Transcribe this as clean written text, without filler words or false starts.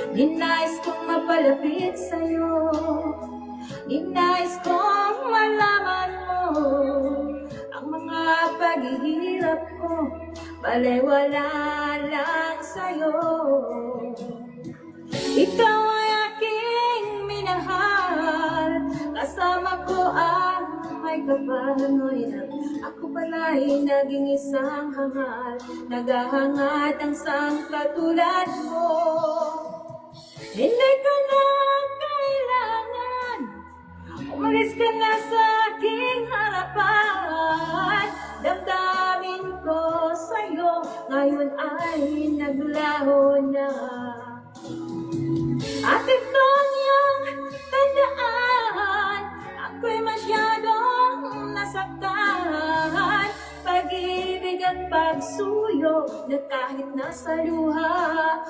Ninais kong mapalapit sa'yo, ninais kong malaman mo ang mga paghihirap ko, balewala lang sa'yo. Ikaw ay aking minahal, kasama ko ang may kapangyarihan. Ako pala'y naging isang hangal, naghahangad ang sang katulad mo. Hindi ka na kailangan, umalis ka na sa aking harapan. Damdamin ko sa'yo ngayon ay naglaho na. At itong iyong tandaan, ako'y masyadong nasaktan. Pag-ibig at pagsuyo na kahit nasa luha,